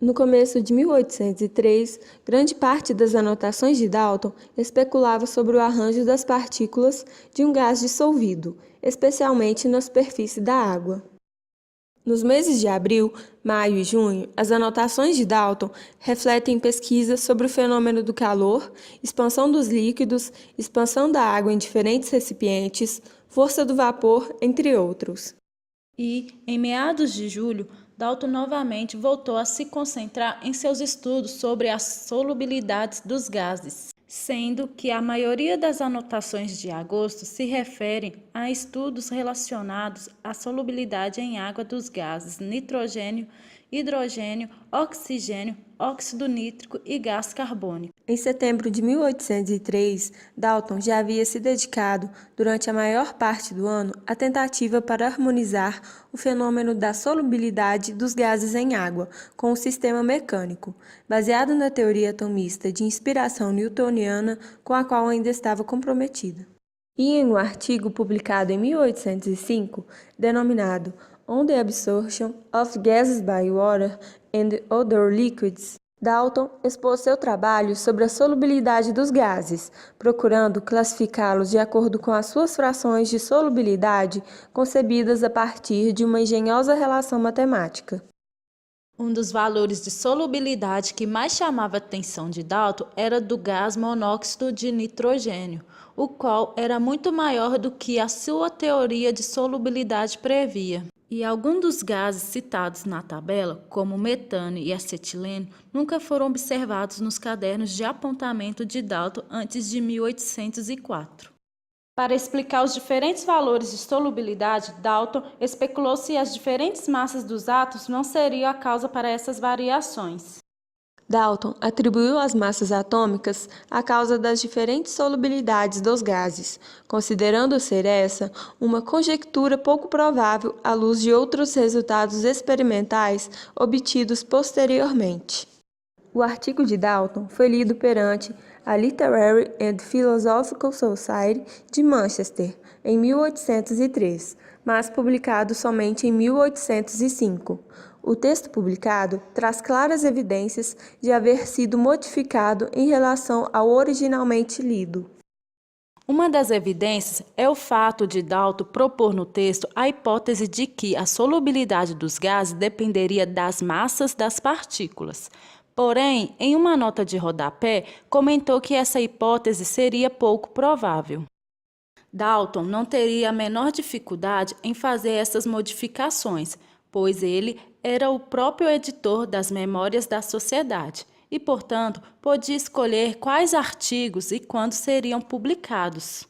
No começo de 1803, grande parte das anotações de Dalton especulava sobre o arranjo das partículas de um gás dissolvido, especialmente na superfície da água. Nos meses de abril, maio e junho, as anotações de Dalton refletem pesquisas sobre o fenômeno do calor, expansão dos líquidos, expansão da água em diferentes recipientes, força do vapor, entre outros. E, em meados de julho, Dalton novamente voltou a se concentrar em seus estudos sobre as solubilidades dos gases, sendo que a maioria das anotações de agosto se referem a estudos relacionados à solubilidade em água dos gases nitrogênio, hidrogênio, oxigênio, óxido nítrico e gás carbônico. Em setembro de 1803, Dalton já havia se dedicado, durante a maior parte do ano, à tentativa para harmonizar o fenômeno da solubilidade dos gases em água com o sistema mecânico, baseado na teoria atomista de inspiração newtoniana com a qual ainda estava comprometida. E em um artigo publicado em 1805, denominado On the Absorption of Gases by Water and Other Liquids, Dalton expôs seu trabalho sobre a solubilidade dos gases, procurando classificá-los de acordo com as suas frações de solubilidade concebidas a partir de uma engenhosa relação matemática. Um dos valores de solubilidade que mais chamava a atenção de Dalton era do gás monóxido de nitrogênio, o qual era muito maior do que a sua teoria de solubilidade previa. E alguns dos gases citados na tabela, como metano e acetileno, nunca foram observados nos cadernos de apontamento de Dalton antes de 1804. Para explicar os diferentes valores de solubilidade, Dalton especulou se as diferentes massas dos átomos não seriam a causa para essas variações. Dalton atribuiu as massas atômicas à causa das diferentes solubilidades dos gases, considerando ser essa uma conjectura pouco provável à luz de outros resultados experimentais obtidos posteriormente. O artigo de Dalton foi lido perante a Literary and Philosophical Society de Manchester em 1803, mas publicado somente em 1805. O texto publicado traz claras evidências de haver sido modificado em relação ao originalmente lido. Uma das evidências é o fato de Dalton propor no texto a hipótese de que a solubilidade dos gases dependeria das massas das partículas. Porém, em uma nota de rodapé, comentou que essa hipótese seria pouco provável. Dalton não teria a menor dificuldade em fazer essas modificações, pois ele era o próprio editor das Memórias da Sociedade e, portanto, podia escolher quais artigos e quando seriam publicados.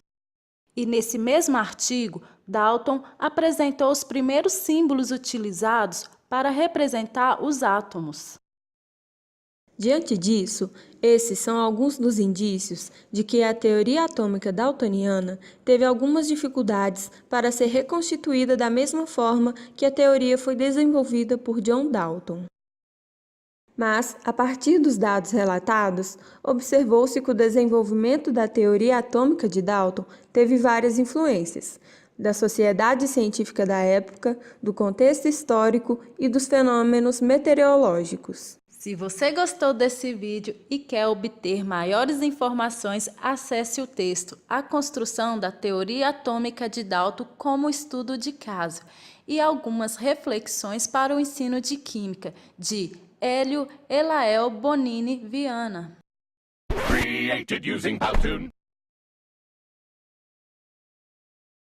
E nesse mesmo artigo, Dalton apresentou os primeiros símbolos utilizados para representar os átomos. Diante disso, esses são alguns dos indícios de que a teoria atômica daltoniana teve algumas dificuldades para ser reconstituída da mesma forma que a teoria foi desenvolvida por John Dalton. Mas, a partir dos dados relatados, observou-se que o desenvolvimento da teoria atômica de Dalton teve várias influências, da sociedade científica da época, do contexto histórico e dos fenômenos meteorológicos. Se você gostou desse vídeo e quer obter maiores informações, acesse o texto A Construção da Teoria Atômica de Dalton como estudo de caso e algumas reflexões para o ensino de Química, de Hélio Elael Bonini Viana. Created using Powtoon.